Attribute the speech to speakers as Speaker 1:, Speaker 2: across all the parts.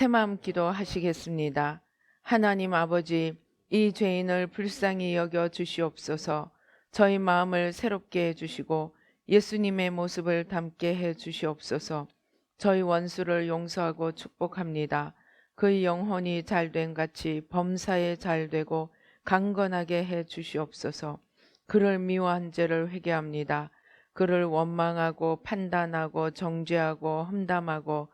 Speaker 1: 새마음 기도하시겠습니다. 하나님 아버지, 이 죄인을 불쌍히 여겨 주시옵소서. 저희 마음을 새롭게 해주시고 예수님의 모습을 담게 해 주시옵소서. 저희 원수를 용서하고 축복합니다. 그의 영혼이 잘된 같이 범사에 잘되고 강건하게 해 주시옵소서. 그를 미워한 죄를 회개합니다. 그를 원망하고 판단하고 정죄하고 험담하고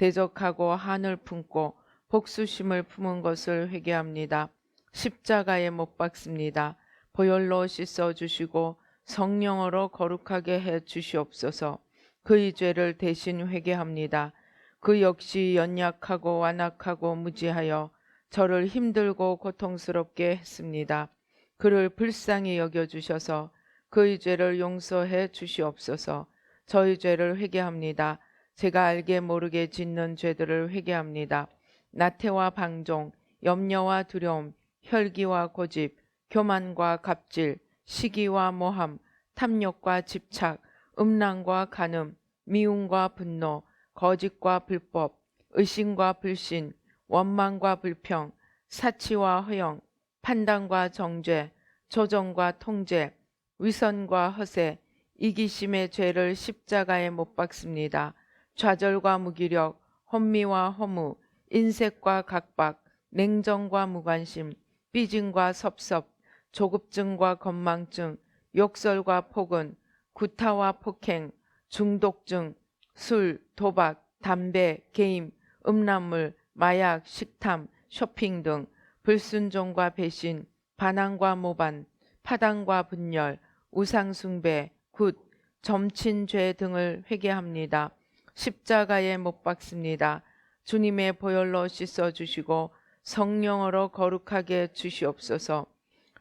Speaker 1: 대적하고 한을 품고 복수심을 품은 것을 회개합니다. 십자가에 못 박습니다. 보혈로 씻어주시고 성령으로 거룩하게 해 주시옵소서. 그의 죄를 대신 회개합니다. 그 역시 연약하고 완악하고 무지하여 저를 힘들고 고통스럽게 했습니다. 그를 불쌍히 여겨주셔서 그의 죄를 용서해 주시옵소서. 저희 죄를 회개합니다. 제가 알게 모르게 짓는 죄들을 회개합니다. 나태와 방종, 염려와 두려움, 혈기와 고집, 교만과 갑질, 시기와 모함, 탐욕과 집착, 음란과 간음, 미움과 분노, 거짓과 불법, 의심과 불신, 원망과 불평, 사치와 허영, 판단과 정죄, 조정과 통제, 위선과 허세, 이기심의 죄를 십자가에 못 박습니다. 좌절과 무기력, 혼미와 허무, 인색과 각박, 냉정과 무관심, 삐짐과 섭섭, 조급증과 건망증, 욕설과 폭언, 구타와 폭행, 중독증, 술, 도박, 담배, 게임, 음란물, 마약, 식탐, 쇼핑 등 불순종과 배신, 반항과 모반, 파당과 분열, 우상숭배, 굿, 점친죄 등을 회개합니다. 십자가에 못 박습니다. 주님의 보혈로 씻어주시고 성령으로 거룩하게 주시옵소서.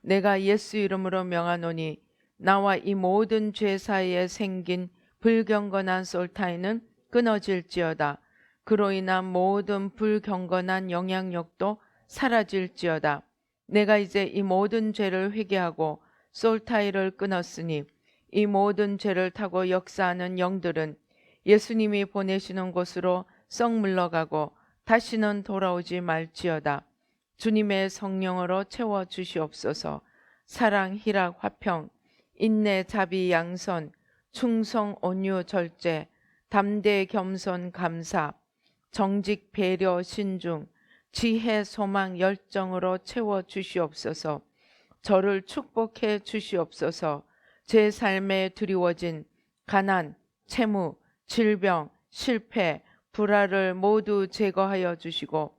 Speaker 1: 내가 예수 이름으로 명하노니 나와 이 모든 죄 사이에 생긴 불경건한 솔타이는 끊어질지어다. 그로 인한 모든 불경건한 영향력도 사라질지어다. 내가 이제 이 모든 죄를 회개하고 솔타이를 끊었으니 이 모든 죄를 타고 역사하는 영들은 예수님이 보내시는 곳으로 썩 물러가고 다시는 돌아오지 말지어다. 주님의 성령으로 채워 주시옵소서. 사랑, 희락, 화평, 인내, 자비, 양선, 충성, 온유, 절제, 담대, 겸손, 감사, 정직, 배려, 신중, 지혜, 소망, 열정으로 채워 주시옵소서. 저를 축복해 주시옵소서. 제 삶에 드리워진 가난, 채무, 질병, 실패, 불화를 모두 제거하여 주시고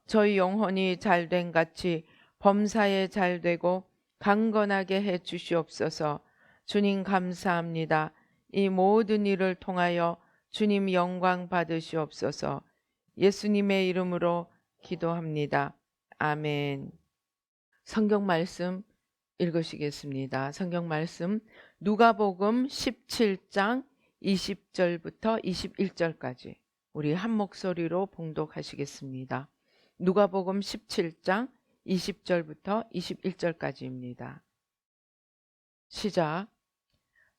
Speaker 1: 저희 영혼이 잘된 같이 범사에 잘되고 강건하게 해 주시옵소서. 주님 감사합니다. 이 모든 일을 통하여 주님 영광 받으시옵소서. 예수님의 이름으로 기도합니다. 아멘. 성경 말씀 읽으시겠습니다. 성경 말씀 누가복음 17장 20절부터 21절까지 우리 한 목소리로 봉독하시겠습니다. 누가복음 17장 20절부터 21절까지입니다. 시작.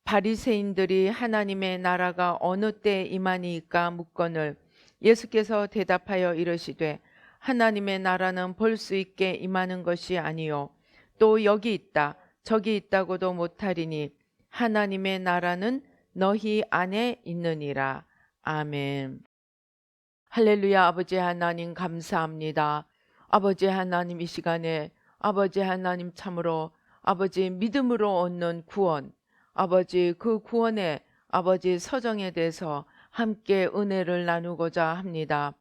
Speaker 1: 바리새인들이 하나님의 나라가 어느 때에 임하니까 묻거늘 예수께서 대답하여 이르시되 하나님의 나라는 볼 수 있게 임하는 것이 아니요 또 여기 있다 저기 있다고도 못하리니 하나님의 나라는 너희 안에 있느니라. 아멘. 할렐루야. 아버지 하나님 감사합니다. 아버지 하나님 이 시간에 아버지 하나님 참으로 아버지 믿음으로 얻는 구원, 아버지 그 구원의 아버지 서정에 대해서 함께 은혜를 나누고자 합니다.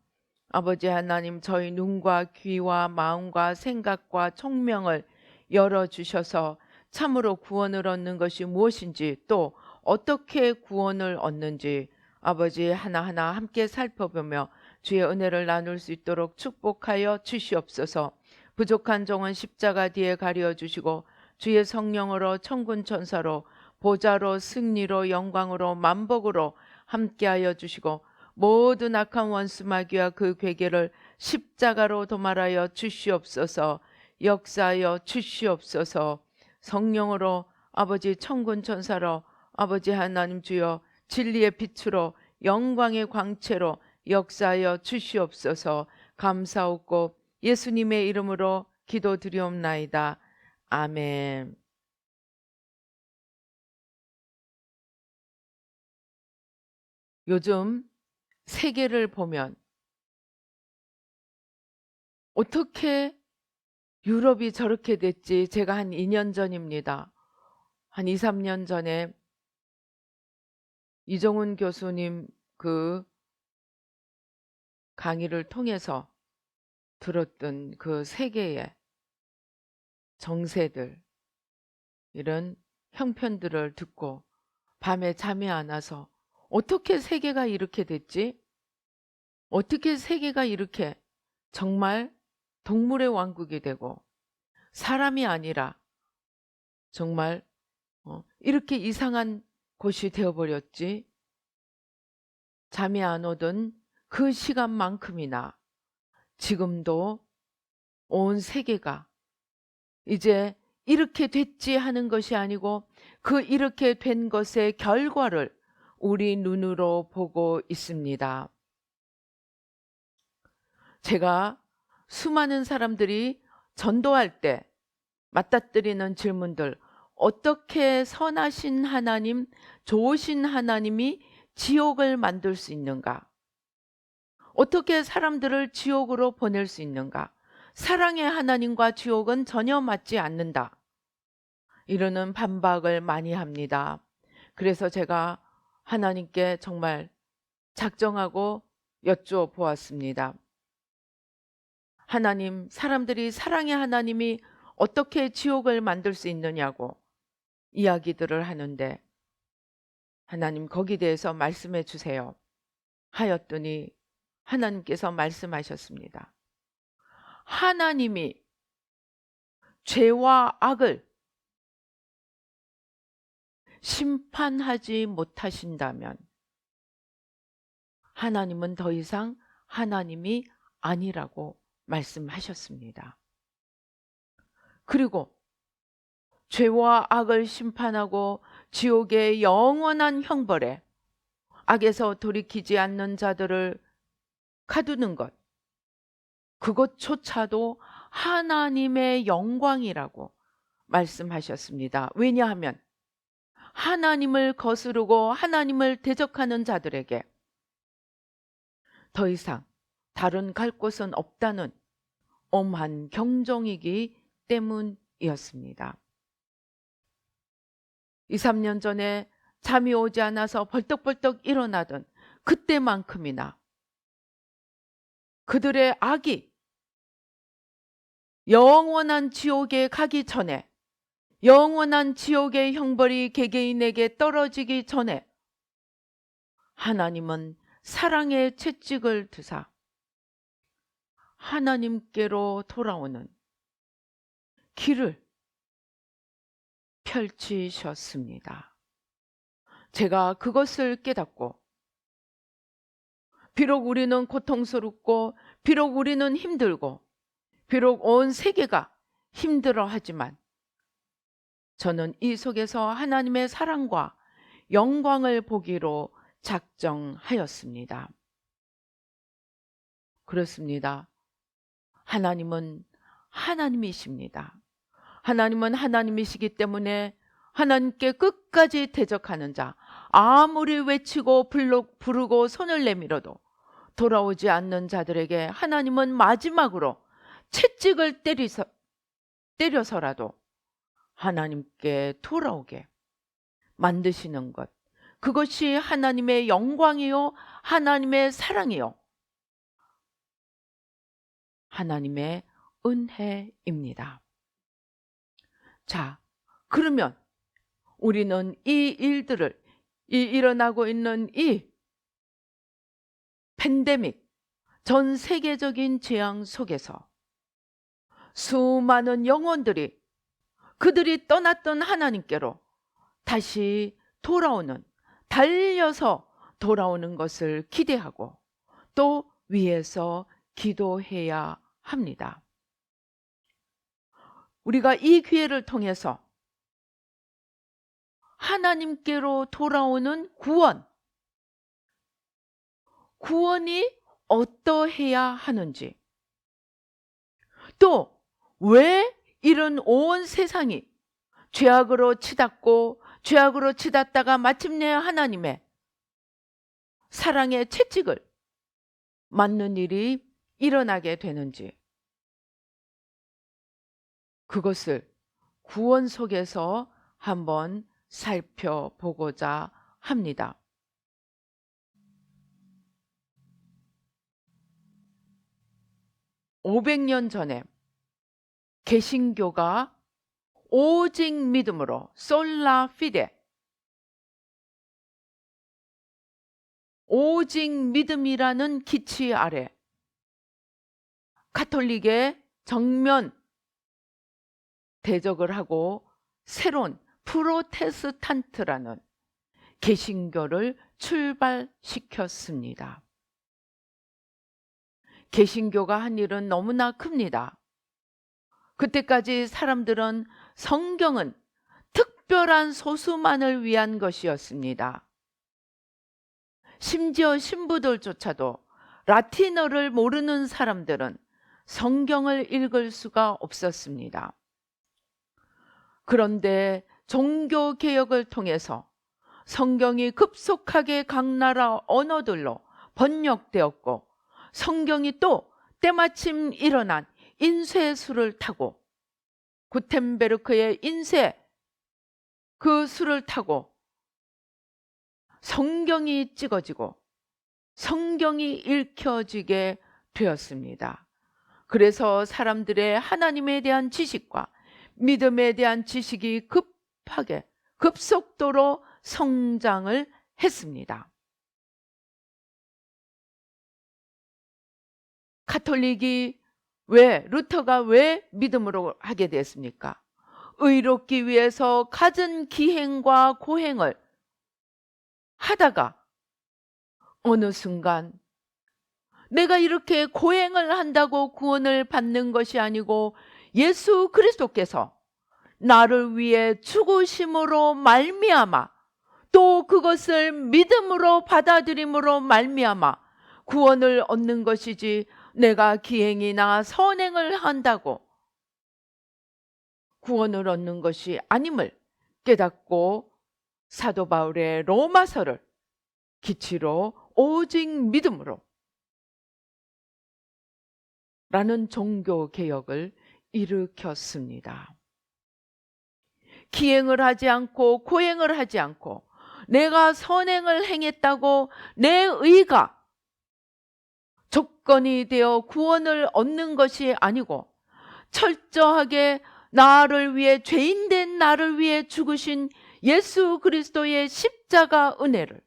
Speaker 1: 아버지 하나님 저희 눈과 귀와 마음과 생각과 총명을 열어주셔서 참으로 구원을 얻는 것이 무엇인지 또 어떻게 구원을 얻는지 아버지 하나하나 함께 살펴보며 주의 은혜를 나눌 수 있도록 축복하여 주시옵소서. 부족한 종은 십자가 뒤에 가려 주시고 주의 성령으로 천군 천사로 보좌로 승리로 영광으로 만복으로 함께하여 주시고 모든 악한 원수 마귀와 그 괴계를 십자가로 도말하여 주시옵소서. 역사하여 주시옵소서. 성령으로 아버지 천군 천사로 아버지 하나님 주여 진리의 빛으로 영광의 광채로 역사하여 주시옵소서. 감사하고 예수님의 이름으로 기도드리옵나이다. 아멘. 요즘 세계를 보면 어떻게 유럽이 저렇게 됐지? 제가 한 2년 전입니다. 한 2, 3년 전에 이정훈 교수님 그 강의를 통해서 들었던 그 세계의 정세들, 이런 형편들을 듣고 밤에 잠이 안 와서 어떻게 세계가 이렇게 됐지? 어떻게 세계가 이렇게 정말 동물의 왕국이 되고 사람이 아니라 정말 이렇게 이상한 곳이 되어버렸지? 잠이 안 오던 그 시간만큼이나 지금도 온 세계가 이제 이렇게 됐지 하는 것이 아니고 그 이렇게 된 것의 결과를 우리 눈으로 보고 있습니다. 제가 수많은 사람들이 전도할 때 맞닥뜨리는 질문들, 어떻게 선하신 하나님, 좋으신 하나님이 지옥을 만들 수 있는가? 어떻게 사람들을 지옥으로 보낼 수 있는가? 사랑의 하나님과 지옥은 전혀 맞지 않는다. 이러는 반박을 많이 합니다. 그래서 제가 하나님께 정말 작정하고 여쭈어보았습니다. 하나님, 사람들이 사랑의 하나님이 어떻게 지옥을 만들 수 있느냐고 이야기들을 하는데 하나님 거기에 대해서 말씀해 주세요 하였더니 하나님께서 말씀하셨습니다. 하나님이 죄와 악을 심판하지 못하신다면 하나님은 더 이상 하나님이 아니라고 말씀하셨습니다. 그리고 죄와 악을 심판하고 지옥의 영원한 형벌에 악에서 돌이키지 않는 자들을 가두는 것, 그것조차도 하나님의 영광이라고 말씀하셨습니다. 왜냐하면 하나님을 거스르고 하나님을 대적하는 자들에게 더 이상 다른 갈 곳은 없다는 엄한 경종이기 때문이었습니다. 2, 3년 전에 잠이 오지 않아서 벌떡벌떡 일어나던 그때만큼이나 그들의 악이 영원한 지옥에 가기 전에, 영원한 지옥의 형벌이 개개인에게 떨어지기 전에 하나님은 사랑의 채찍을 드사 하나님께로 돌아오는 길을 펼치셨습니다. 제가 그것을 깨닫고 비록 우리는 고통스럽고 비록 우리는 힘들고 비록 온 세계가 힘들어하지만 저는 이 속에서 하나님의 사랑과 영광을 보기로 작정하였습니다. 그렇습니다. 하나님은 하나님이십니다. 하나님은 하나님이시기 때문에 하나님께 끝까지 대적하는 자, 아무리 외치고 부르고 손을 내밀어도 돌아오지 않는 자들에게 하나님은 마지막으로 채찍을 때려서라도 하나님께 돌아오게 만드시는 것, 그것이 하나님의 영광이요 하나님의 사랑이요 하나님의 은혜입니다. 자, 그러면 우리는 이 일들을, 이 일어나고 있는 이 팬데믹, 전 세계적인 재앙 속에서 수많은 영혼들이 그들이 떠났던 하나님께로 다시 돌아오는, 달려서 돌아오는 것을 기대하고 또 위에서 기도해야 합니다. 우리가 이 기회를 통해서 하나님께로 돌아오는 구원이 어떠해야 하는지 또 왜 이런 온 세상이 죄악으로 치닫고 죄악으로 치닫다가 마침내 하나님의 사랑의 채찍을 맞는 일이 일어나게 되는지, 그것을 구원 속에서 한번 살펴보고자 합니다. (500년) 전에 개신교가 오직 믿음으로 솔라 피데, 오직 믿음이라는 기치 아래 가톨릭의 정면 대적을 하고 새로운 프로테스탄트라는 개신교를 출발시켰습니다. 개신교가 한 일은 너무나 큽니다. 그때까지 사람들은 성경은 특별한 소수만을 위한 것이었습니다. 심지어 신부들조차도 라틴어를 모르는 사람들은 성경을 읽을 수가 없었습니다. 그런데 종교개혁을 통해서 성경이 급속하게 각 나라 언어들로 번역되었고, 성경이 또 때마침 일어난 인쇄술을 타고, 구텐베르크의 인쇄 그 술을 타고 성경이 찍어지고 성경이 읽혀지게 되었습니다. 그래서 사람들의 하나님에 대한 지식과 믿음에 대한 지식이 급속도로 성장을 했습니다. 루터가 왜 믿음으로 하게 됐습니까? 의롭기 위해서 갖은 기행과 고행을 하다가 어느 순간 내가 이렇게 고행을 한다고 구원을 받는 것이 아니고 예수 그리스도께서 나를 위해 죽으심으로 말미암아, 또 그것을 믿음으로 받아들임으로 말미암아 구원을 얻는 것이지, 내가 기행이나 선행을 한다고 구원을 얻는 것이 아님을 깨닫고 사도 바울의 로마서를 기치로 오직 믿음으로 라는 종교개혁을 일으켰습니다. 기행을 하지 않고 고행을 하지 않고 내가 선행을 행했다고 내 의가 조건이 되어 구원을 얻는 것이 아니고, 철저하게 나를 위해, 죄인된 나를 위해 죽으신 예수 그리스도의 십자가 은혜를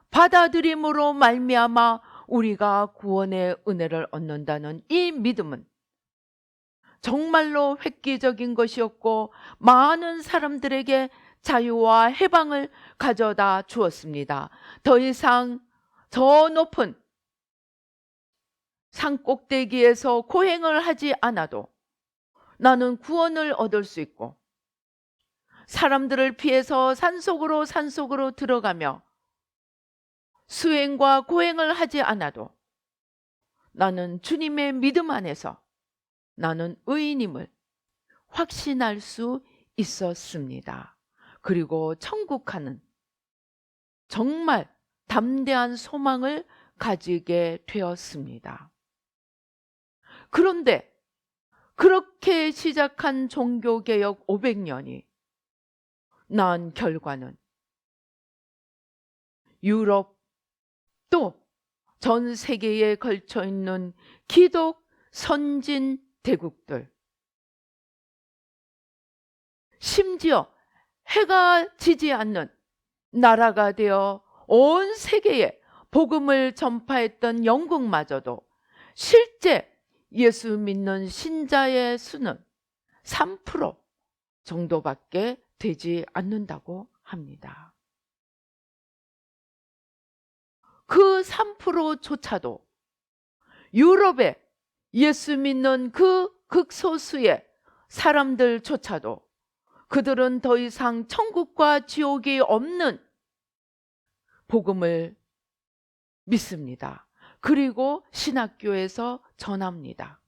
Speaker 1: 받아들임으로 말미암아 우리가 구원의 은혜를 얻는다는 이 믿음은 정말로 획기적인 것이었고, 많은 사람들에게 자유와 해방을 가져다 주었습니다. 더 이상 저 높은 산 꼭대기에서 고행을 하지 않아도 나는 구원을 얻을 수 있고, 사람들을 피해서 산속으로 들어가며 수행과 고행을 하지 않아도 나는 주님의 믿음 안에서 나는 의인임을 확신할 수 있었습니다. 그리고 천국하는 정말 담대한 소망을 가지게 되었습니다. 그런데 그렇게 시작한 종교개혁 500년이 낳은 결과는 유럽, 또 전 세계에 걸쳐 있는 기독 선진 대국들, 심지어 해가 지지 않는 나라가 되어 온 세계에 복음을 전파했던 영국마저도 실제 예수 믿는 신자의 수는 3% 정도밖에 되지 않는다고 합니다. 그 3%조차도 유럽에 예수 믿는 그 극소수의 사람들조차도 그들은 더 이상 천국과 지옥이 없는 복음을 믿습니다. 그리고 신학교에서 전합니다.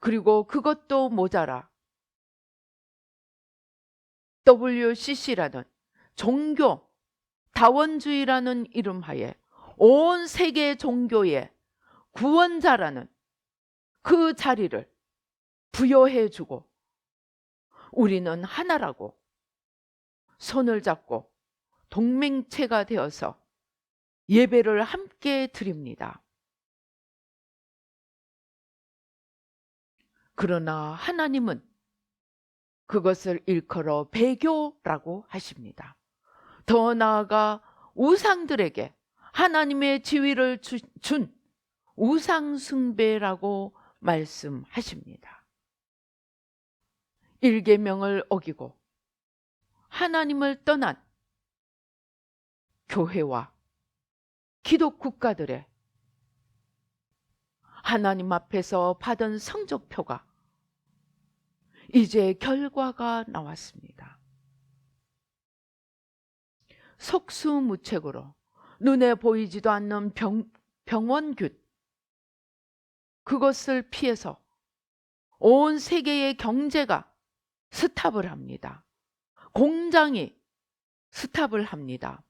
Speaker 1: 그리고 그것도 모자라 WCC라는 종교 다원주의라는 이름하에 온 세계 종교의 구원자라는 그 자리를 부여해주고 우리는 하나라고 손을 잡고 동맹체가 되어서 예배를 함께 드립니다. 그러나 하나님은 그것을 일컬어 배교라고 하십니다. 더 나아가 우상들에게 하나님의 지위를 준 우상숭배라고 말씀하십니다. 일계명을 어기고 하나님을 떠난 교회와 기독국가들의 하나님 앞에서 받은 성적표가 이제 결과가 나왔습니다. 속수무책으로 눈에 보이지도 않는 병원균, 그것을 피해서 온 세계의 경제가 스탑을 합니다. 공장이 스탑을 합니다.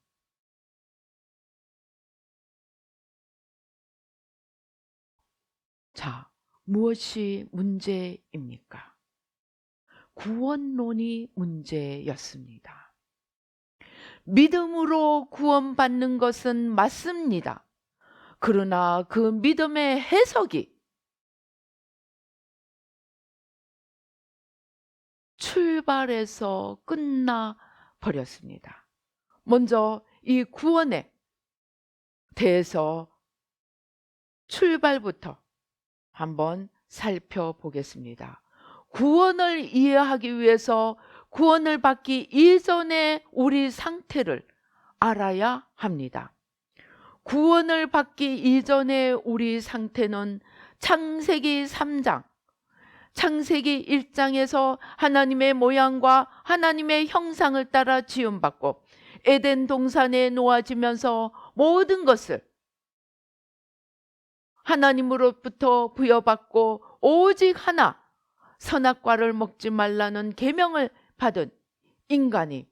Speaker 1: 자, 무엇이 문제입니까? 구원론이 문제였습니다. 믿음으로 구원받는 것은 맞습니다. 그러나 그 믿음의 해석이 출발에서 끝나 버렸습니다. 먼저 이 구원에 대해서 출발부터 한번 살펴보겠습니다. 구원을 이해하기 위해서 구원을 받기 이전에 우리 상태를 알아야 합니다. 구원을 받기 이전에 우리 상태는 창세기 3장, 창세기 1장에서 하나님의 모양과 하나님의 형상을 따라 지음받고 에덴 동산에 놓아지면서 모든 것을 하나님으로부터 부여받고 오직 하나 선악과를 먹지 말라는 계명을 받은 인간이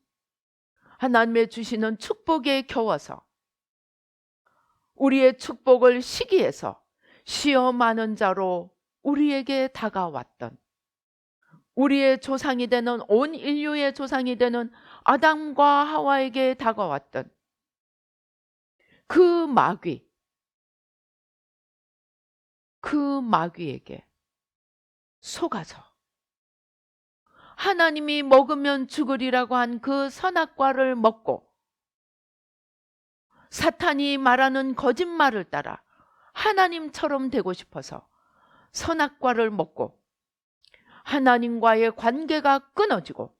Speaker 1: 하나님의 주시는 축복에 겨워서 우리의 축복을 시기해서 시험하는 자로 우리에게 다가왔던, 우리의 조상이 되는, 온 인류의 조상이 되는 아담과 하와에게 다가왔던 그 마귀에게 속아서 하나님이 먹으면 죽으리라고 한 그 선악과를 먹고 사탄이 말하는 거짓말을 따라 하나님처럼 되고 싶어서 선악과를 먹고 하나님과의 관계가 끊어지고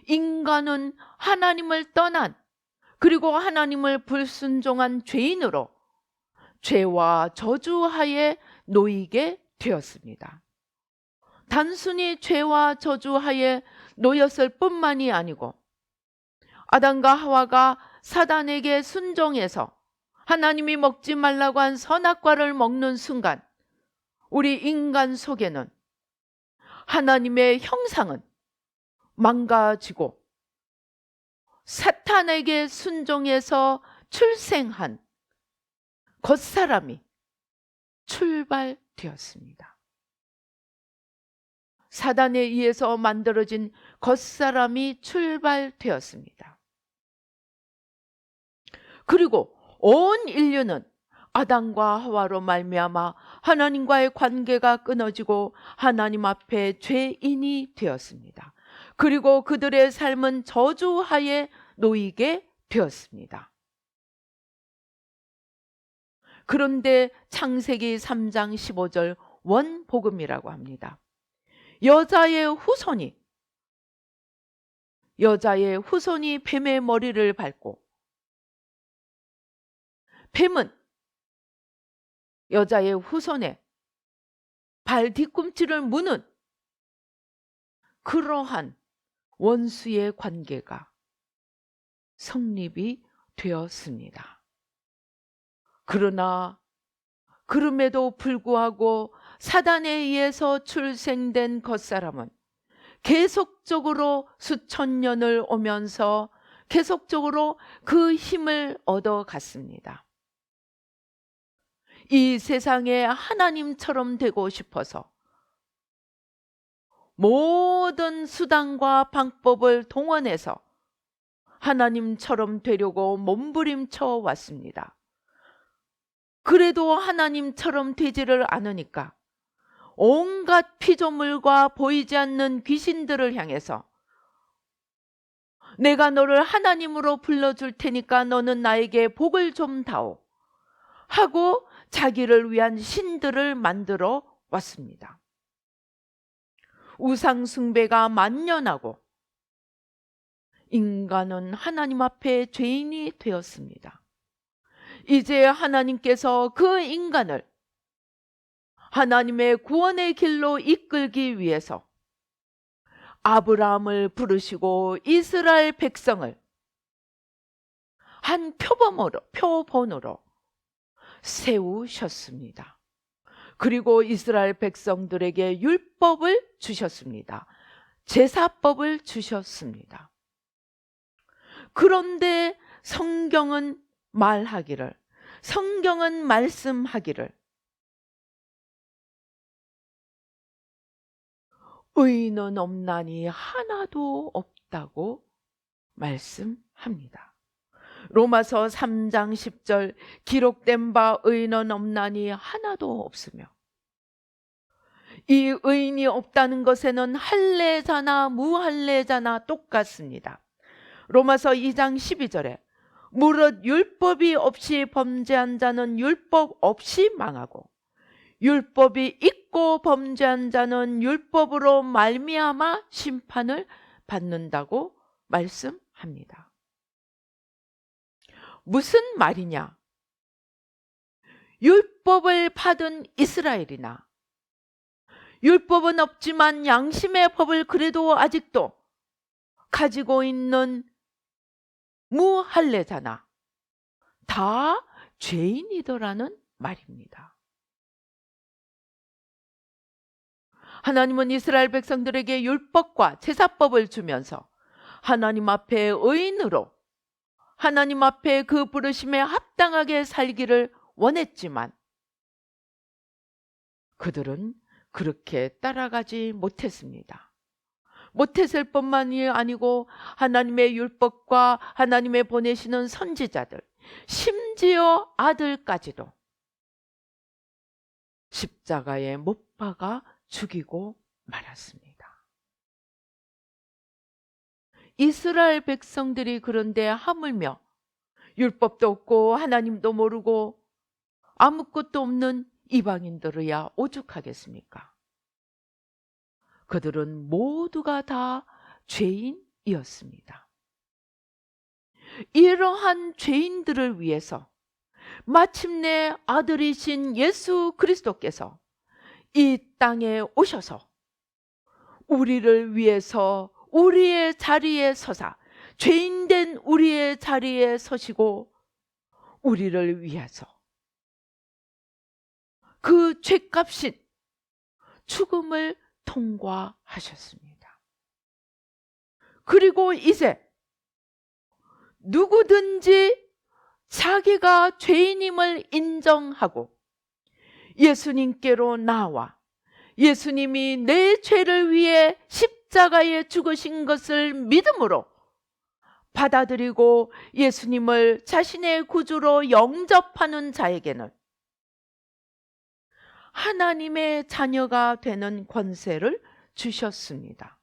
Speaker 1: 인간은 하나님을 떠난, 그리고 하나님을 불순종한 죄인으로 죄와 저주하에 놓이게 되었습니다. 단순히 죄와 저주하에 놓였을 뿐만이 아니고 아담과 하와가 사단에게 순종해서 하나님이 먹지 말라고 한 선악과를 먹는 순간 우리 인간 속에는 하나님의 형상은 망가지고 사탄에게 순종해서 출생한 겉사람이 출발되었습니다. 사단에 의해서 만들어진 겉사람이 출발되었습니다. 그리고 온 인류는 아담과 하와로 말미암아 하나님과의 관계가 끊어지고 하나님 앞에 죄인이 되었습니다. 그리고 그들의 삶은 저주하에 놓이게 되었습니다. 그런데 창세기 3장 15절 원복음이라고 합니다. 여자의 후손이 뱀의 머리를 밟고 뱀은 여자의 후손의 발 뒤꿈치를 무는 그러한 원수의 관계가 성립이 되었습니다. 그러나 그럼에도 불구하고 사단에 의해서 출생된 겉사람은 계속적으로 수천 년을 오면서 계속적으로 그 힘을 얻어갔습니다. 이 세상에 하나님처럼 되고 싶어서 모든 수단과 방법을 동원해서 하나님처럼 되려고 몸부림쳐 왔습니다. 그래도 하나님처럼 되지를 않으니까 온갖 피조물과 보이지 않는 귀신들을 향해서 내가 너를 하나님으로 불러줄 테니까 너는 나에게 복을 좀 다오 하고 자기를 위한 신들을 만들어 왔습니다. 우상 숭배가 만연하고 인간은 하나님 앞에 죄인이 되었습니다. 이제 하나님께서 그 인간을 하나님의 구원의 길로 이끌기 위해서 아브라함을 부르시고 이스라엘 백성을 한 표본으로 세우셨습니다. 그리고 이스라엘 백성들에게 율법을 주셨습니다. 제사법을 주셨습니다. 그런데 성경은 말씀하기를 의인은 없나니 하나도 없다고 말씀합니다. 로마서 3장 10절 기록된 바 의인은 없나니 하나도 없으며, 이 의인이 없다는 것에는 할례자나 무할례자나 똑같습니다. 로마서 2장 12절에 무릇 율법이 없이 범죄한 자는 율법 없이 망하고 율법이 있고 범죄한 자는 율법으로 말미암아 심판을 받는다고 말씀합니다. 무슨 말이냐? 율법을 받은 이스라엘이나 율법은 없지만 양심의 법을 그래도 아직도 가지고 있는 무할례자나 다 죄인이더라는 말입니다. 하나님은 이스라엘 백성들에게 율법과 제사법을 주면서 하나님 앞에 의인으로 하나님 앞에 그 부르심에 합당하게 살기를 원했지만 그들은 그렇게 따라가지 못했습니다. 못했을 뿐만이 아니고 하나님의 율법과 하나님의 보내시는 선지자들, 심지어 아들까지도 십자가에 못 박아 죽이고 말았습니다. 이스라엘 백성들이 그런데 하물며 율법도 없고 하나님도 모르고 아무것도 없는 이방인들이야 오죽하겠습니까? 그들은 모두가 다 죄인이었습니다. 이러한 죄인들을 위해서 마침내 아들이신 예수 그리스도께서 이 땅에 오셔서 우리를 위해서 우리의 자리에 서사, 죄인된 우리의 자리에 서시고 우리를 위해서 그 죄값인 죽음을 통과하셨습니다. 그리고 이제 누구든지 자기가 죄인임을 인정하고 예수님께로 나와 예수님이 내 죄를 위해 십자가에 죽으신 것을 믿음으로 받아들이고 예수님을 자신의 구주로 영접하는 자에게는 하나님의 자녀가 되는 권세를 주셨습니다.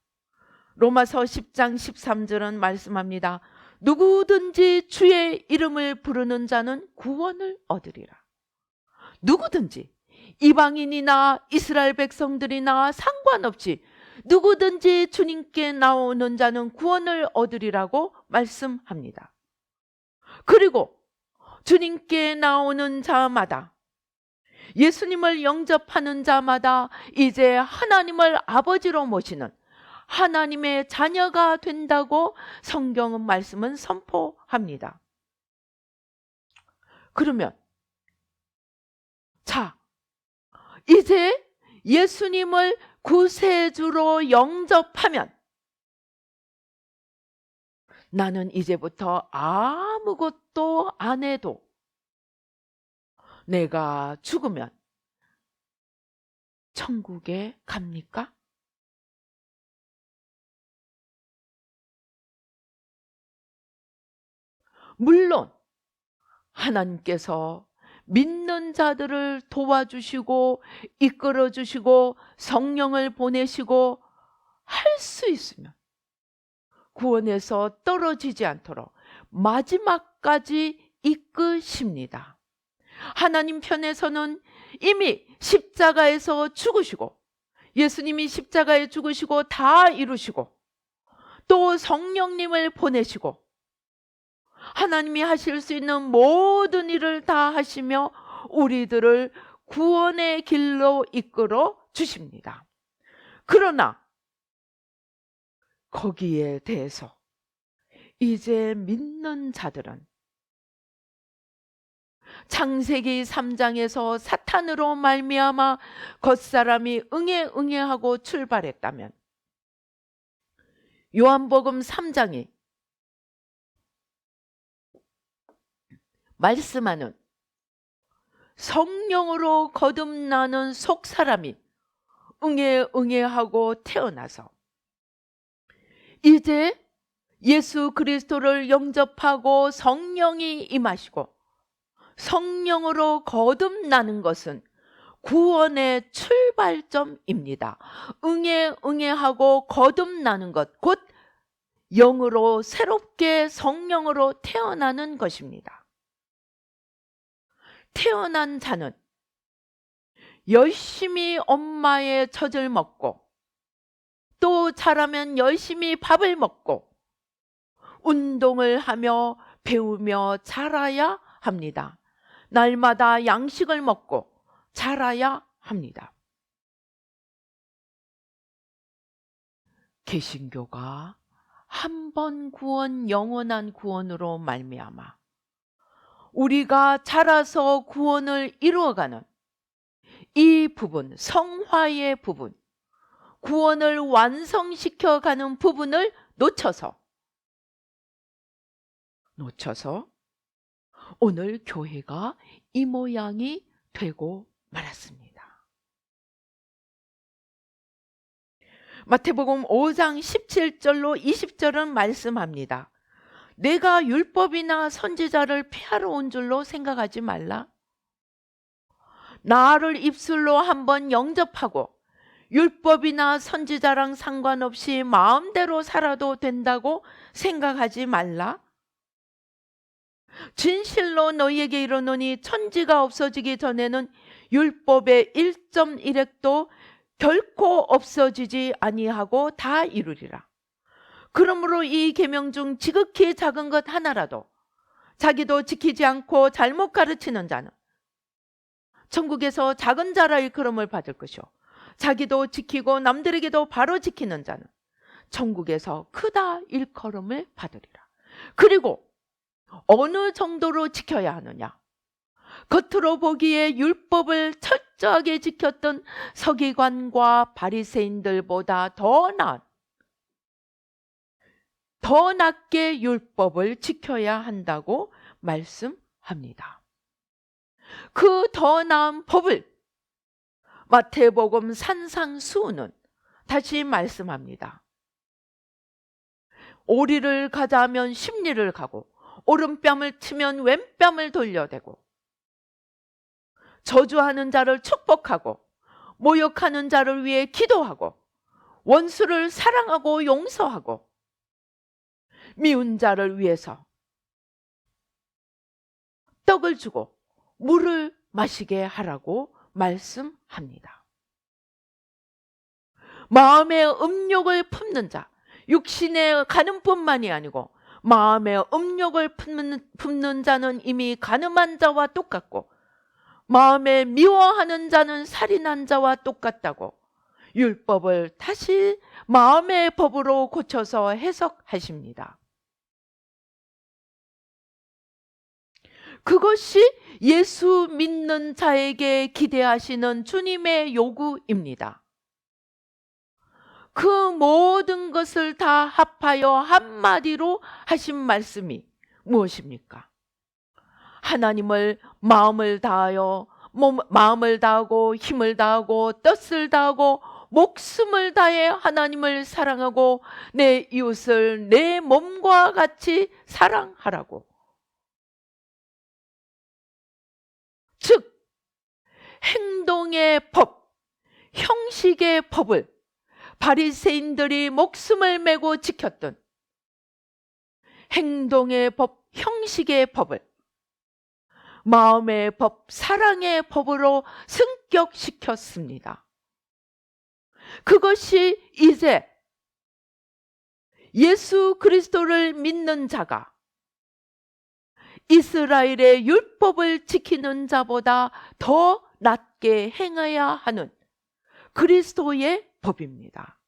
Speaker 1: 로마서 10장 13절은 말씀합니다. 누구든지 주의 이름을 부르는 자는 구원을 얻으리라. 누구든지 이방인이나 이스라엘 백성들이나 상관없이 누구든지 주님께 나오는 자는 구원을 얻으리라고 말씀합니다. 그리고 주님께 나오는 자마다 예수님을 영접하는 자마다 이제 하나님을 아버지로 모시는 하나님의 자녀가 된다고 성경은 말씀은 선포합니다. 그러면 자, 이제 예수님을 구세주로 영접하면 나는 이제부터 아무것도 안 해도 내가 죽으면 천국에 갑니까? 물론 하나님께서 믿는 자들을 도와주시고 이끌어주시고 성령을 보내시고 할 수 있으면 구원에서 떨어지지 않도록 마지막까지 이끄십니다. 하나님 편에서는 이미 십자가에서 죽으시고 예수님이 십자가에 죽으시고 다 이루시고 또 성령님을 보내시고 하나님이 하실 수 있는 모든 일을 다 하시며 우리들을 구원의 길로 이끌어 주십니다. 그러나 거기에 대해서 이제 믿는 자들은 창세기 3장에서 사탄으로 말미암아 겉사람이 응애하고 출발했다면 요한복음 3장이 말씀하는 성령으로 거듭나는 속사람이 응애하고 태어나서 이제 예수 그리스도를 영접하고 성령이 임하시고 성령으로 거듭나는 것은 구원의 출발점입니다. 응애하고 거듭나는 것, 곧 영으로 새롭게 성령으로 태어나는 것입니다. 태어난 자는 열심히 엄마의 젖을 먹고 또 자라면 열심히 밥을 먹고 운동을 하며 배우며 자라야 합니다. 날마다 양식을 먹고 자라야 합니다. 개신교가 한 번 구원, 영원한 구원으로 말미암아 우리가 자라서 구원을 이루어가는 이 부분, 성화의 부분, 구원을 완성시켜가는 부분을 놓쳐서 오늘 교회가 이 모양이 되고 말았습니다. 마태복음 5장 17절로 20절은 말씀합니다. 내가 율법이나 선지자를 폐하러 온 줄로 생각하지 말라. 나를 입술로 한번 영접하고 율법이나 선지자랑 상관없이 마음대로 살아도 된다고 생각하지 말라. 진실로 너희에게 이르노니 천지가 없어지기 전에는 율법의 1.1획도 결코 없어지지 아니하고 다 이루리라. 그러므로 이 계명 중 지극히 작은 것 하나라도 자기도 지키지 않고 잘못 가르치는 자는 천국에서 작은 자라 일컬음을 받을 것이요 자기도 지키고 남들에게도 바로 지키는 자는 천국에서 크다 일컬음을 받으리라. 그리고 어느 정도로 지켜야 하느냐? 겉으로 보기에 율법을 철저하게 지켰던 서기관과 바리새인들보다 더 낮게 율법을 지켜야 한다고 말씀합니다. 그 더 나은 법을 마태복음 산상수훈은 다시 말씀합니다. 오리를 가자면 십리를 가고 오른뺨을 치면 왼뺨을 돌려대고 저주하는 자를 축복하고 모욕하는 자를 위해 기도하고 원수를 사랑하고 용서하고 미운 자를 위해서 떡을 주고 물을 마시게 하라고 말씀합니다. 마음의 음욕을 품는 자, 육신에 가는 뿐만이 아니고 마음의 음욕을 품는 자는 이미 간음한 자와 똑같고 마음에 미워하는 자는 살인한 자와 똑같다고 율법을 다시 마음의 법으로 고쳐서 해석하십니다. 그것이 예수 믿는 자에게 기대하시는 주님의 요구입니다. 그 모든 것을 다 합하여 한마디로 하신 말씀이 무엇입니까? 하나님을 마음을 다하여 마음을 다하고 힘을 다하고 뜻을 다하고 목숨을 다해 하나님을 사랑하고 내 이웃을 내 몸과 같이 사랑하라고. 즉 행동의 법, 형식의 법을 바리새인들이 목숨을 메고 지켰던 행동의 법, 형식의 법을 마음의 법, 사랑의 법으로 승격시켰습니다. 그것이 이제 예수 그리스도를 믿는 자가 이스라엘의 율법을 지키는 자보다 더 낮게 행해야 하는 그리스도의 법입니다.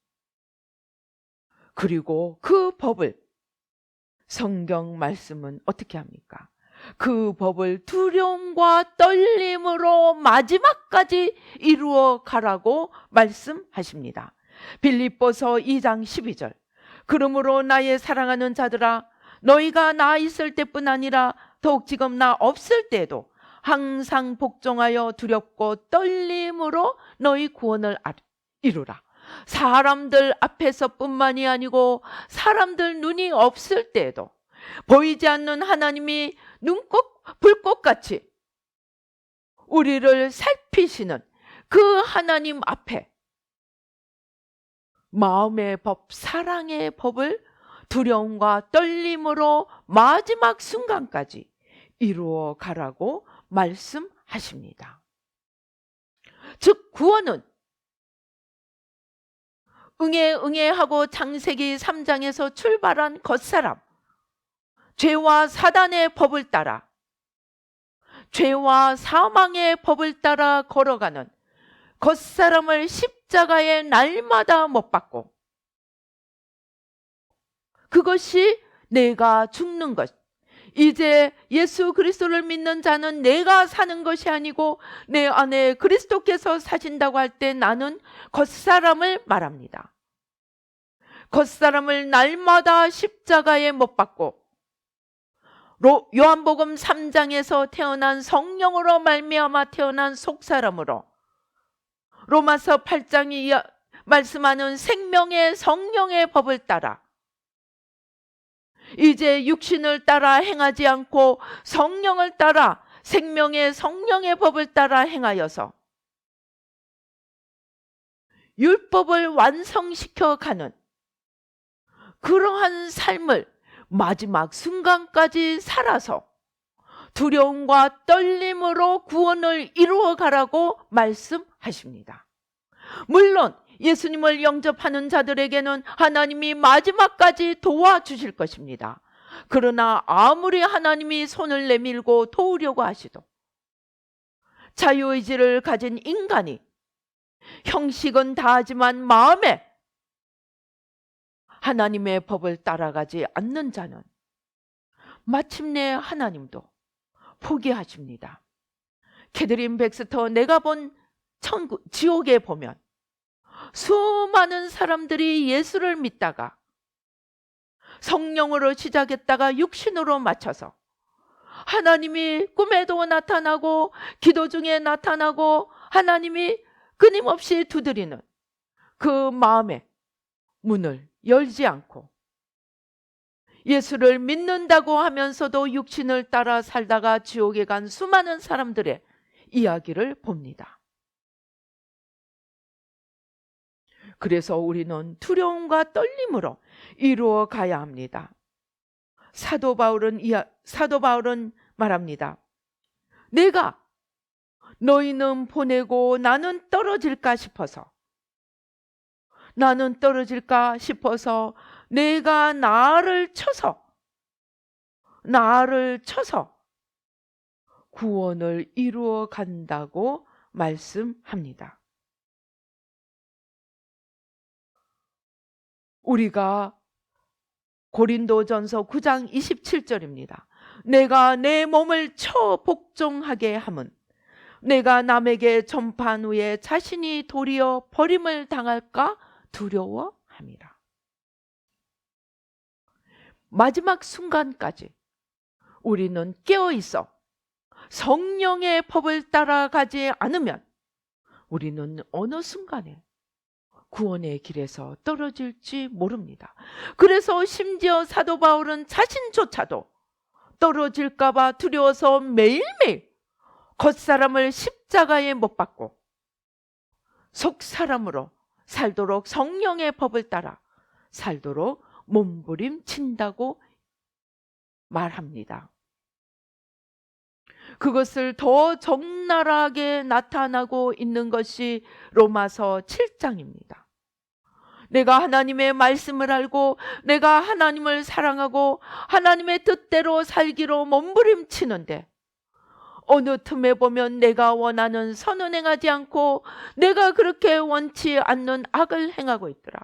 Speaker 1: 그리고 그 법을 성경 말씀은 어떻게 합니까? 그 법을 두려움과 떨림으로 마지막까지 이루어 가라고 말씀하십니다. 빌립보서 2장 12절. 그러므로 나의 사랑하는 자들아, 너희가 나 있을 때뿐 아니라 더욱 지금 나 없을 때에도 항상 복종하여 두렵고 떨림으로 너희 구원을 이루라. 사람들 앞에서뿐만이 아니고 사람들 눈이 없을 때에도 보이지 않는 하나님이 불꽃같이 우리를 살피시는 그 하나님 앞에 마음의 법, 사랑의 법을 두려움과 떨림으로 마지막 순간까지 이루어 가라고 말씀하십니다. 즉 구원은 응애 하고 창세기 3장에서 출발한 겉사람, 죄와 사단의 법을 따라 죄와 사망의 법을 따라 걸어가는 겉사람을 십자가에 날마다 못 박고 그것이 내가 죽는 것. 이제 예수 그리스도를 믿는 자는 내가 사는 것이 아니고 내 안에 그리스도께서 사신다고 할 때 나는 겉사람을 말합니다. 겉사람을 날마다 십자가에 못 박고 요한복음 3장에서 태어난 성령으로 말미암아 태어난 속사람으로 로마서 8장이 말씀하는 생명의 성령의 법을 따라 이제 육신을 따라 행하지 않고 성령을 따라 생명의 성령의 법을 따라 행하여서 율법을 완성시켜 가는 그러한 삶을 마지막 순간까지 살아서 두려움과 떨림으로 구원을 이루어 가라고 말씀하십니다. 물론 예수님을 영접하는 자들에게는 하나님이 마지막까지 도와주실 것입니다. 그러나 아무리 하나님이 손을 내밀고 도우려고 하시도 자유의지를 가진 인간이 형식은 다하지만 마음에 하나님의 법을 따라가지 않는 자는 마침내 하나님도 포기하십니다. 캐드린 백스터 내가 본 지옥에 보면 수많은 사람들이 예수를 믿다가 성령으로 시작했다가 육신으로 맞춰서 하나님이 꿈에도 나타나고 기도 중에 나타나고 하나님이 끊임없이 두드리는 그 마음의 문을 열지 않고 예수를 믿는다고 하면서도 육신을 따라 살다가 지옥에 간 수많은 사람들의 이야기를 봅니다. 그래서 우리는 두려움과 떨림으로 이루어 가야 합니다. 사도 바울은 말합니다. 내가 너희는 보내고 나는 떨어질까 싶어서 내가 나를 쳐서 구원을 이루어 간다고 말씀합니다. 우리가 고린도전서 9장 27절입니다. 내가 내 몸을 쳐 복종하게 함은 내가 남에게 전파한 후에 자신이 도리어 버림을 당할까 두려워함이라. 마지막 순간까지 우리는 깨어 있어 성령의 법을 따라가지 않으면 우리는 어느 순간에 구원의 길에서 떨어질지 모릅니다. 그래서 심지어 사도 바울은 자신조차도 떨어질까 봐 두려워서 매일매일 겉사람을 십자가에 못 박고 속사람으로 살도록 성령의 법을 따라 살도록 몸부림친다고 말합니다. 그것을 더 적나라하게 나타나고 있는 것이 로마서 7장입니다. 내가 하나님의 말씀을 알고 내가 하나님을 사랑하고 하나님의 뜻대로 살기로 몸부림치는데 어느 틈에 보면 내가 원하는 선은 행하지 않고 내가 그렇게 원치 않는 악을 행하고 있더라.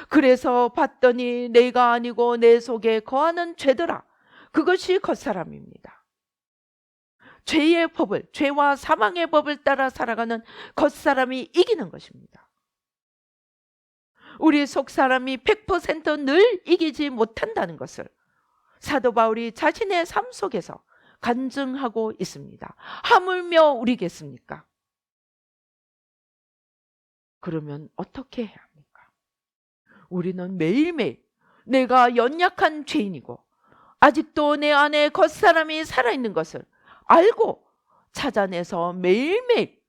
Speaker 1: 그래서 봤더니 내가 아니고 내 속에 거하는 죄더라. 그것이 겉사람입니다. 죄의 법을, 죄와 사망의 법을 따라 살아가는 겉사람이 이기는 것입니다. 우리 속사람이 100%늘 이기지 못한다는 것을 사도 바울이 자신의 삶 속에서 간증하고 있습니다. 하물며 우리겠습니까? 그러면 어떻게 해야 합니까? 우리는 매일매일 내가 연약한 죄인이고 아직도 내 안에 겉사람이 살아있는 것을 알고 찾아내서 매일매일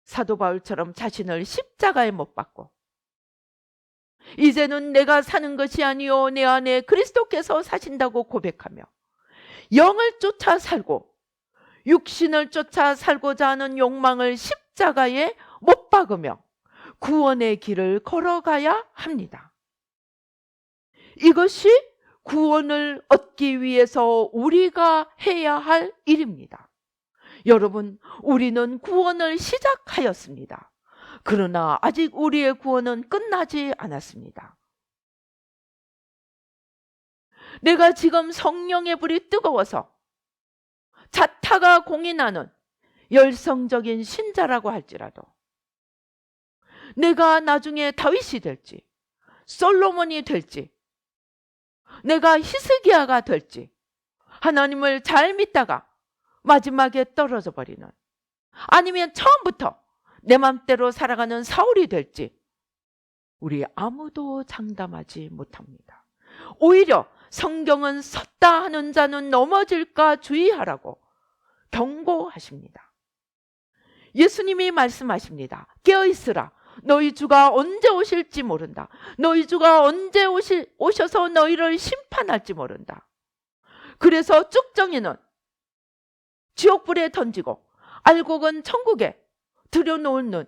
Speaker 1: 사도 바울처럼 자신을 십자가에 못 박고 이제는 내가 사는 것이 아니요 내 안에 그리스도께서 사신다고 고백하며 영을 쫓아 살고 육신을 쫓아 살고자 하는 욕망을 십자가에 못 박으며 구원의 길을 걸어가야 합니다. 이것이 구원을 얻기 위해서 우리가 해야 할 일입니다. 여러분, 우리는 구원을 시작하였습니다. 그러나 아직 우리의 구원은 끝나지 않았습니다. 내가 지금 성령의 불이 뜨거워서 자타가 공인하는 열성적인 신자라고 할지라도 내가 나중에 다윗이 될지 솔로몬이 될지 내가 히스기야가 될지 하나님을 잘 믿다가 마지막에 떨어져 버리는 아니면 처음부터 내 맘대로 살아가는 사울이 될지 우리 아무도 장담하지 못합니다. 오히려 성경은 섰다 하는 자는 넘어질까 주의하라고 경고하십니다. 예수님이 말씀하십니다. 깨어있으라. 너희 주가 언제 오실지 모른다. 너희 주가 언제 오셔서 너희를 심판할지 모른다. 그래서 쭉정이는 지옥불에 던지고 알곡은 천국에 들여놓는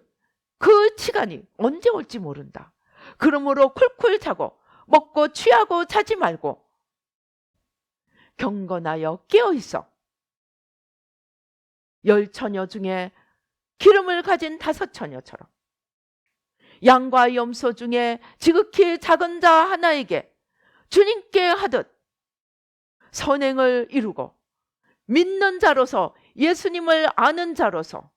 Speaker 1: 그 시간이 언제 올지 모른다. 그러므로 쿨쿨 자고 먹고 취하고 자지 말고 경건하여 깨어있어. 10처녀 중에 기름을 가진 5처녀처럼 양과 염소 중에 지극히 작은 자 하나에게 주님께 하듯 선행을 이루고 믿는 자로서 예수님을 아는 자로서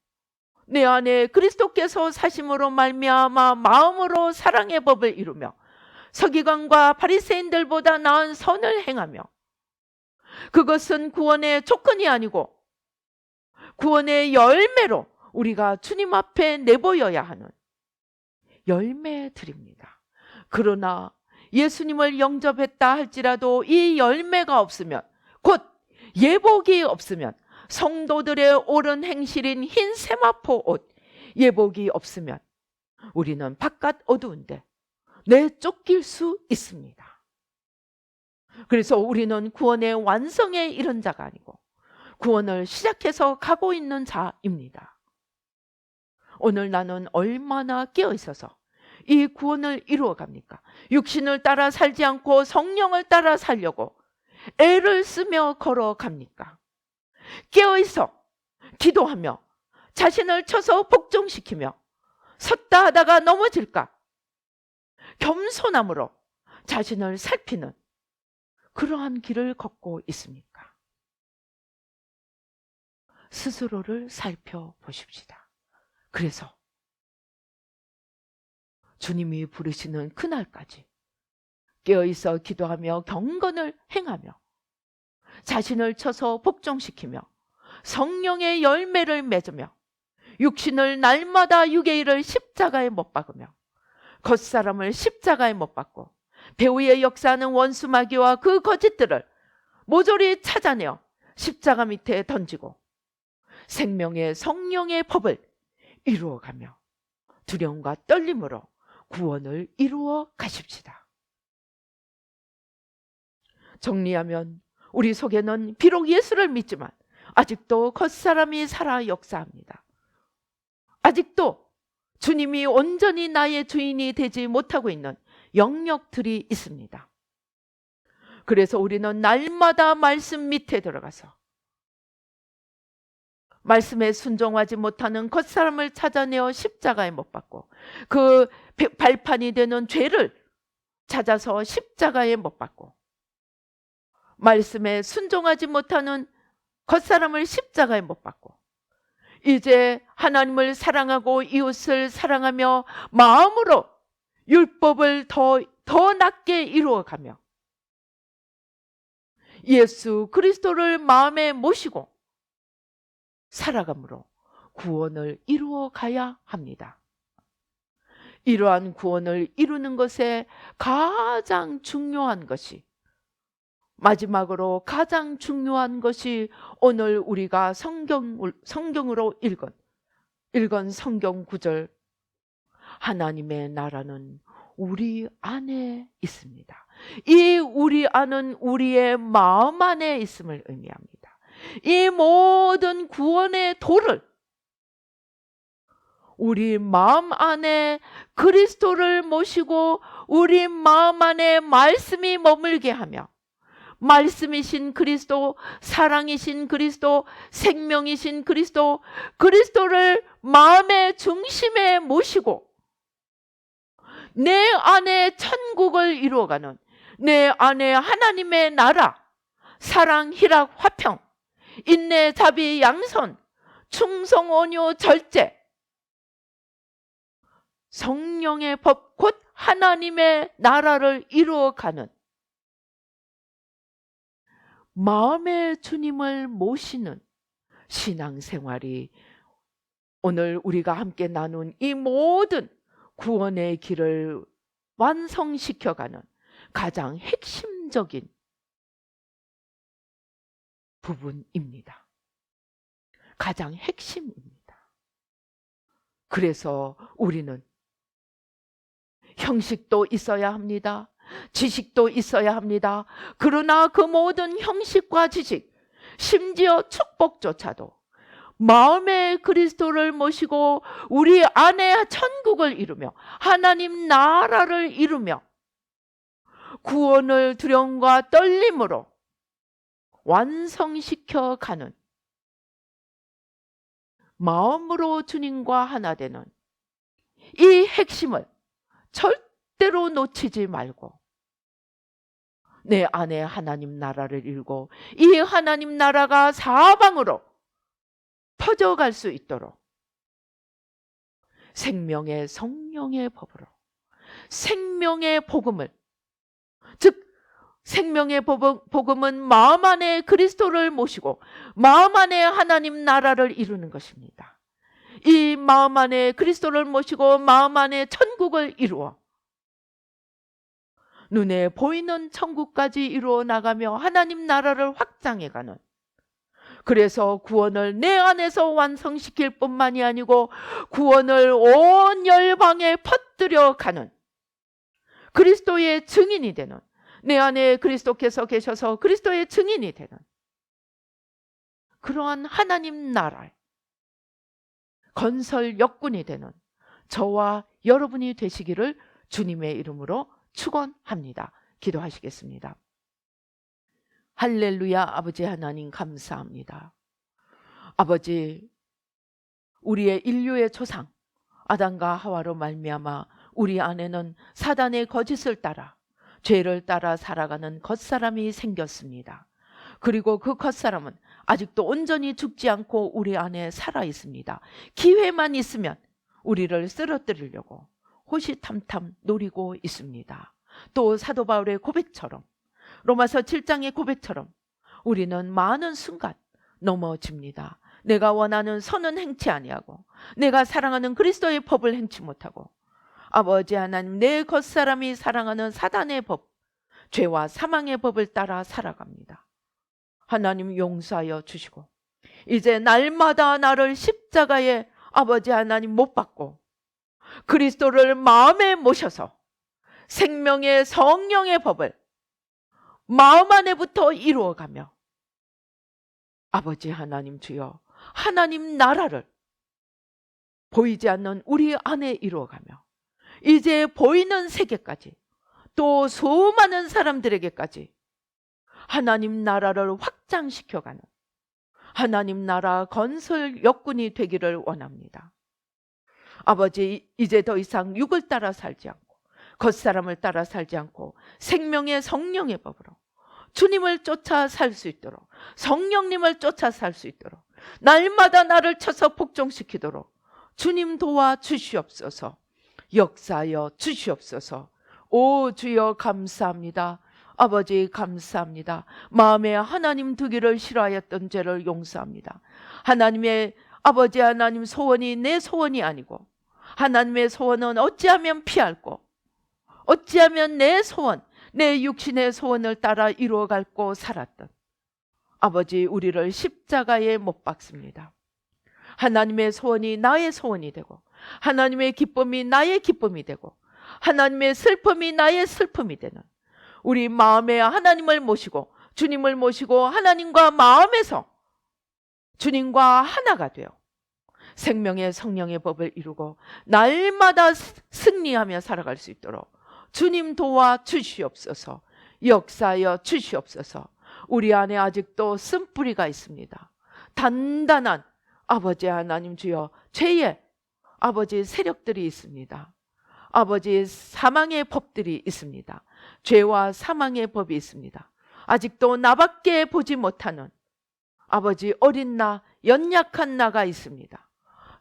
Speaker 1: 내 안에 그리스도께서 사심으로 말미암아 마음으로 사랑의 법을 이루며 서기관과 바리새인들보다 나은 선을 행하며 그것은 구원의 조건이 아니고 구원의 열매로 우리가 주님 앞에 내보여야 하는 열매들입니다. 그러나 예수님을 영접했다 할지라도 이 열매가 없으면 곧 예복이 없으면 성도들의 옳은 행실인 흰 세마포 옷 예복이 없으면 우리는 바깥 어두운데 내쫓길 수 있습니다. 그래서 우리는 구원의 완성에 이른 자가 아니고 구원을 시작해서 가고 있는 자입니다. 오늘 나는 얼마나 깨어 있어서 이 구원을 이루어 갑니까? 육신을 따라 살지 않고 성령을 따라 살려고 애를 쓰며 걸어갑니까? 깨어 있어 기도하며 자신을 쳐서 복종시키며 섰다 하다가 넘어질까? 겸손함으로 자신을 살피는 그러한 길을 걷고 있습니까? 스스로를 살펴보십시다. 그래서 주님이 부르시는 그날까지 깨어있어 기도하며 경건을 행하며 자신을 쳐서 복종시키며 성령의 열매를 맺으며 육신을 날마다 육의 일을 십자가에 못 박으며 겉사람을 십자가에 못 박고 배후에 역사하는 원수 마귀와 그 거짓들을 모조리 찾아내어 십자가 밑에 던지고 생명의 성령의 법을 이루어가며 두려움과 떨림으로 구원을 이루어 가십시다. 정리하면 우리 속에는 비록 예수를 믿지만 아직도 겉사람이 살아 역사합니다. 아직도 주님이 온전히 나의 주인이 되지 못하고 있는 영역들이 있습니다. 그래서 우리는 날마다 말씀 밑에 들어가서 말씀에 순종하지 못하는 겉사람을 찾아내어 십자가에 못 박고 그 발판이 되는 죄를 찾아서 십자가에 못 박고 말씀에 순종하지 못하는 겉사람을 십자가에 못 박고 이제 하나님을 사랑하고 이웃을 사랑하며 마음으로 율법을 더 낮게 이루어가며 예수 그리스도를 마음에 모시고 살아감으로 구원을 이루어 가야 합니다. 이러한 구원을 이루는 것에 가장 중요한 것이 마지막으로 가장 중요한 것이 오늘 우리가 성경으로 읽은 성경 구절 하나님의 나라는 우리 안에 있습니다. 이 우리 안은 우리의 마음 안에 있음을 의미합니다. 이 모든 구원의 도를 우리 마음 안에 그리스도를 모시고 우리 마음 안에 말씀이 머물게 하며 말씀이신 그리스도, 사랑이신 그리스도, 생명이신 그리스도, 그리스도를 마음의 중심에 모시고 내 안에 천국을 이루어가는 내 안에 하나님의 나라, 사랑, 희락, 화평, 인내, 자비, 양선, 충성, 온유, 절제, 성령의 법, 곧 하나님의 나라를 이루어가는 마음의 주님을 모시는 신앙생활이 오늘 우리가 함께 나눈 이 모든 구원의 길을 완성시켜가는 가장 핵심적인 부분입니다. 가장 핵심입니다. 그래서 우리는 형식도 있어야 합니다. 지식도 있어야 합니다. 그러나 그 모든 형식과 지식, 심지어 축복조차도 마음의 그리스도를 모시고 우리 안에 천국을 이루며 하나님 나라를 이루며 구원을 두려움과 떨림으로 완성시켜 가는 마음으로 주님과 하나 되는 이 핵심을 절대로 놓치지 말고 내 안에 하나님 나라를 이루고 이 하나님 나라가 사방으로 퍼져갈 수 있도록 생명의 성령의 법으로 생명의 복음을, 즉 생명의 복음은 마음 안에 그리스도를 모시고 마음 안에 하나님 나라를 이루는 것입니다. 이 마음 안에 그리스도를 모시고 마음 안에 천국을 이루어 눈에 보이는 천국까지 이루어 나가며 하나님 나라를 확장해가는, 그래서 구원을 내 안에서 완성시킬 뿐만이 아니고 구원을 온 열방에 퍼뜨려가는 그리스도의 증인이 되는, 내 안에 그리스도께서 계셔서 그리스도의 증인이 되는 그러한 하나님 나라의 건설 역군이 되는 저와 여러분이 되시기를 주님의 이름으로 축원합니다. 기도하시겠습니다. 할렐루야. 아버지 하나님 감사합니다. 아버지, 우리의 인류의 조상 아담과 하와로 말미암아 우리 안에는 사단의 거짓을 따라 죄를 따라 살아가는 겉사람이 생겼습니다. 그리고 그 겉사람은 아직도 온전히 죽지 않고 우리 안에 살아 있습니다. 기회만 있으면 우리를 쓰러뜨리려고 호시탐탐 노리고 있습니다. 또 사도 바울의 고백처럼, 로마서 7장의 고백처럼 우리는 많은 순간 넘어집니다. 내가 원하는 선은 행치 아니하고 내가 사랑하는 그리스도의 법을 행치 못하고 아버지 하나님, 내 겉사람이 사랑하는 사단의 법, 죄와 사망의 법을 따라 살아갑니다. 하나님 용서하여 주시고 이제 날마다 나를 십자가에 아버지 하나님 못 박고 그리스도를 마음에 모셔서 생명의 성령의 법을 마음 안에부터 이루어가며 아버지 하나님 주여, 하나님 나라를 보이지 않는 우리 안에 이루어가며 이제 보이는 세계까지 또 수많은 사람들에게까지 하나님 나라를 확장시켜가는 하나님 나라 건설 역군이 되기를 원합니다. 아버지, 이제 더 이상 육을 따라 살지 않고 겉사람을 따라 살지 않고 생명의 성령의 법으로 주님을 쫓아 살 수 있도록, 성령님을 쫓아 살 수 있도록, 날마다 나를 쳐서 복종시키도록 주님 도와주시옵소서. 역사하여 주시옵소서. 오 주여 감사합니다. 아버지 감사합니다. 마음에 하나님 두기를 싫어하였던 죄를 용서합니다. 하나님의 아버지 하나님 소원이 내 소원이 아니고 하나님의 소원은 어찌하면 피할꼬, 어찌하면 내 소원, 내 육신의 소원을 따라 이루어갈고 살았던 아버지, 우리를 십자가에 못 박습니다. 하나님의 소원이 나의 소원이 되고 하나님의 기쁨이 나의 기쁨이 되고 하나님의 슬픔이 나의 슬픔이 되는 우리 마음에 하나님을 모시고 주님을 모시고 하나님과 마음에서 주님과 하나가 되어 생명의 성령의 법을 이루고 날마다 승리하며 살아갈 수 있도록 주님 도와주시옵소서. 역사하여 주시옵소서. 우리 안에 아직도 쓴뿌리가 있습니다. 단단한 아버지 하나님 주여, 죄의 아버지 세력들이 있습니다. 아버지, 사망의 법들이 있습니다. 죄와 사망의 법이 있습니다. 아직도 나밖에 보지 못하는 아버지, 어린 나, 연약한 나가 있습니다.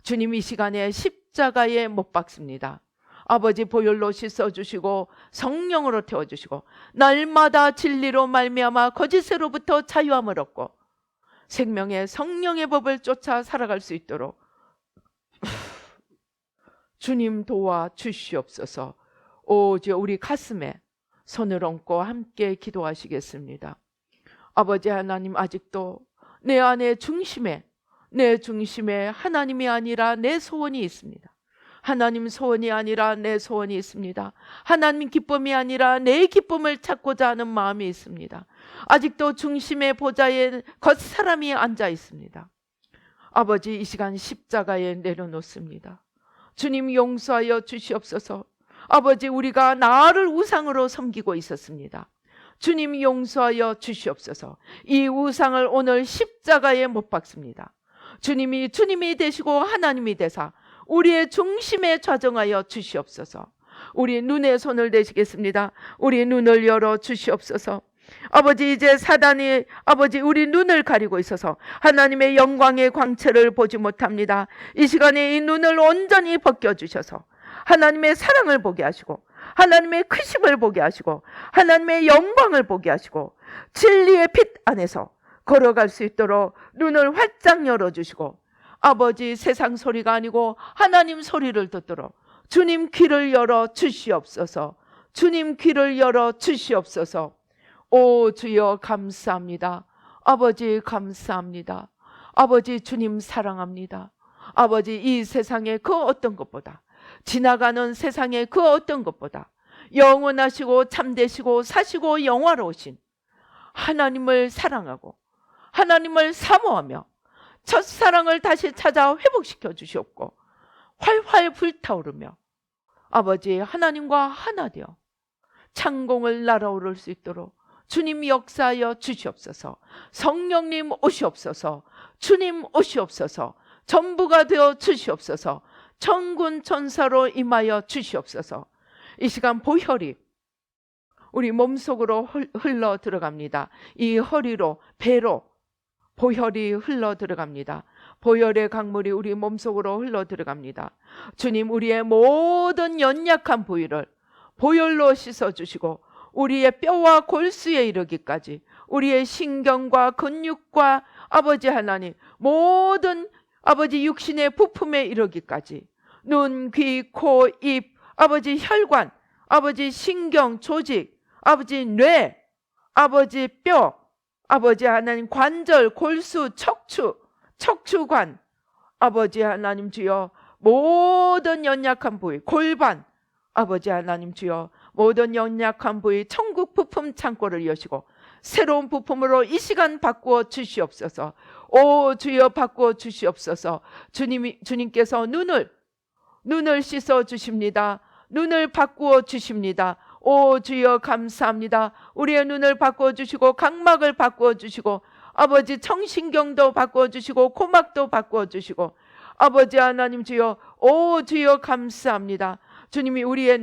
Speaker 1: 주님, 이 시간에 십자가에 못 박습니다. 아버지, 보혈로 씻어주시고 성령으로 태워주시고 날마다 진리로 말미암아 거짓으로부터 자유함을 얻고 생명의 성령의 법을 쫓아 살아갈 수 있도록 주님 도와주시옵소서. 오 주여, 우리 가슴에 손을 얹고 함께 기도하시겠습니다. 아버지 하나님, 아직도 내 안에 내 중심에 하나님이 아니라 내 소원이 있습니다. 하나님 소원이 아니라 내 소원이 있습니다. 하나님 기쁨이 아니라 내 기쁨을 찾고자 하는 마음이 있습니다. 아직도 중심의 보좌에 겉사람이 앉아 있습니다. 아버지, 이 시간 십자가에 내려놓습니다. 주님 용서하여 주시옵소서. 아버지, 우리가 나를 우상으로 섬기고 있었습니다. 주님 용서하여 주시옵소서. 이 우상을 오늘 십자가에 못 박습니다. 주님이 되시고 하나님이 되사 우리의 중심에 좌정하여 주시옵소서. 우리 눈에 손을 대시겠습니다. 우리 눈을 열어 주시옵소서. 아버지, 이제 사단이 아버지 우리 눈을 가리고 있어서 하나님의 영광의 광채를 보지 못합니다. 이 시간에 이 눈을 온전히 벗겨주셔서 하나님의 사랑을 보게 하시고 하나님의 크심을 보게 하시고 하나님의 영광을 보게 하시고 진리의 빛 안에서 걸어갈 수 있도록 눈을 활짝 열어주시고 아버지, 세상 소리가 아니고 하나님 소리를 듣도록 주님 귀를 열어 주시옵소서. 주님 귀를 열어 주시옵소서. 오 주여 감사합니다. 아버지 감사합니다. 아버지, 주님 사랑합니다. 아버지, 이 세상의 그 어떤 것보다, 지나가는 세상의 그 어떤 것보다 영원하시고 참되시고 사시고 영화로우신 하나님을 사랑하고 하나님을 사모하며 첫사랑을 다시 찾아 회복시켜 주시옵고 활활 불타오르며 아버지 하나님과 하나 되어 창공을 날아오를 수 있도록 주님 역사하여 주시옵소서. 성령님 오시옵소서. 주님 오시옵소서. 전부가 되어 주시옵소서. 천군 천사로 임하여 주시옵소서. 이 시간 보혈이 우리 몸속으로 흘러 들어갑니다. 이 허리로, 배로 보혈이 흘러 들어갑니다. 보혈의 강물이 우리 몸속으로 흘러 들어갑니다. 주님, 우리의 모든 연약한 부위를 보혈로 씻어주시고 우리의 뼈와 골수에 이르기까지 우리의 신경과 근육과 아버지 하나님 모든 아버지 육신의 부품에 이르기까지 눈, 귀, 코, 입, 아버지 혈관, 아버지 신경, 조직, 아버지 뇌, 아버지 뼈, 아버지 하나님 관절, 골수, 척추, 척추관, 아버지 하나님 주여 모든 연약한 부위, 골반, 아버지 하나님 주여 모든 연약한 부위 천국 부품 창고를 여시고 새로운 부품으로 이 시간 바꾸어 주시옵소서. 오 주여 바꾸어 주시옵소서. 주님께서 눈을 씻어 주십니다. 눈을 바꾸어 주십니다. 오 주여 감사합니다. 우리의 눈을 바꾸어 주시고 각막을 바꾸어 주시고 아버지 청신경도 바꾸어 주시고 고막도 바꾸어 주시고 아버지 하나님 주여 오 주여 감사합니다. 주님이 우리의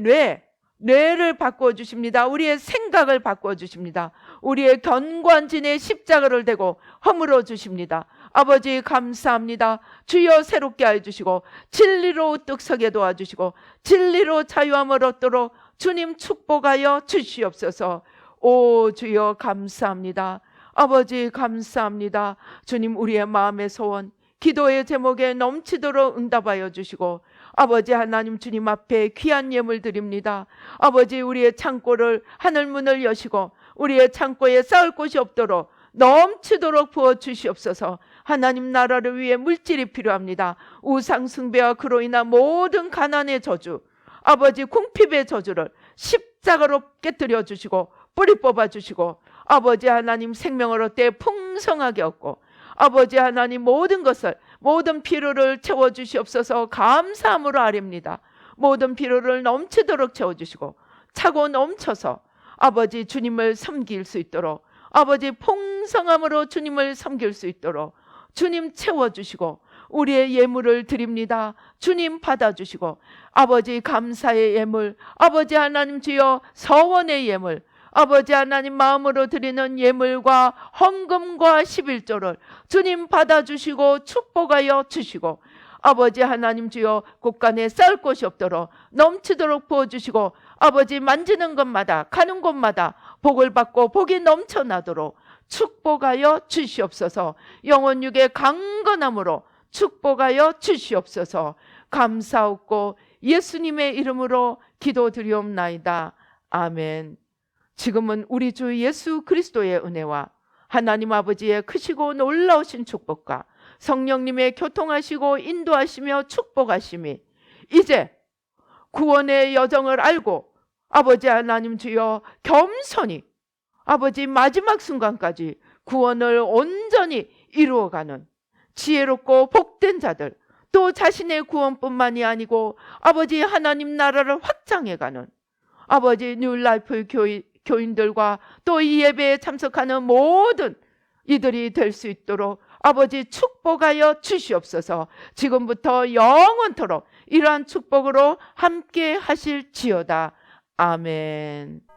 Speaker 1: 뇌를 바꾸어 주십니다. 우리의 생각을 바꾸어 주십니다. 우리의 견관진에 십자가를 대고 허물어 주십니다. 아버지 감사합니다. 주여 새롭게 해 주시고 진리로 우뚝 서게 도와주시고 진리로 자유함을 얻도록 주님 축복하여 주시옵소서. 오 주여 감사합니다. 아버지 감사합니다. 주님 우리의 마음의 소원 기도의 제목에 넘치도록 응답하여 주시고 아버지 하나님 주님 앞에 귀한 예물 드립니다. 아버지 우리의 창고를 하늘문을 여시고 우리의 창고에 쌓을 곳이 없도록 넘치도록 부어 주시옵소서. 하나님 나라를 위해 물질이 필요합니다. 우상 숭배와 그로 인한 모든 가난의 저주 아버지 궁핍의 저주를 십자가로 깨뜨려 주시고 뿌리 뽑아 주시고 아버지 하나님 생명을 얻되 풍성하게 얻고 아버지 하나님 모든 필요를 채워주시옵소서. 감사함으로 아뢰옵니다. 모든 필요를 넘치도록 채워주시고 차고 넘쳐서 아버지 주님을 섬길 수 있도록 아버지 풍성함으로 주님을 섬길 수 있도록 주님 채워주시고 우리의 예물을 드립니다. 주님 받아주시고 아버지 감사의 예물 아버지 하나님 주여 서원의 예물 아버지 하나님 마음으로 드리는 예물과 헌금과 11조를 주님 받아주시고 축복하여 주시고 아버지 하나님 주여 곳간에 쌓을 곳이 없도록 넘치도록 부어주시고 아버지 만지는 것마다 가는 곳마다 복을 받고 복이 넘쳐나도록 축복하여 주시옵소서. 영혼육의 강건함으로 축복하여 주시옵소서. 감사하고 예수님의 이름으로 기도드리옵나이다. 아멘. 지금은 우리 주 예수 그리스도의 은혜와 하나님 아버지의 크시고 놀라우신 축복과 성령님의 교통하시고 인도하시며 축복하심이 이제 구원의 여정을 알고 아버지 하나님 주여 겸손히 아버지 마지막 순간까지 구원을 온전히 이루어가는 지혜롭고 복된 자들 또 자신의 구원뿐만이 아니고 아버지 하나님 나라를 확장해가는 아버지 뉴라이프 교인들과 또 이 예배에 참석하는 모든 이들이 될 수 있도록 아버지 축복하여 주시옵소서. 지금부터 영원토록 이러한 축복으로 함께 하실지어다. 아멘.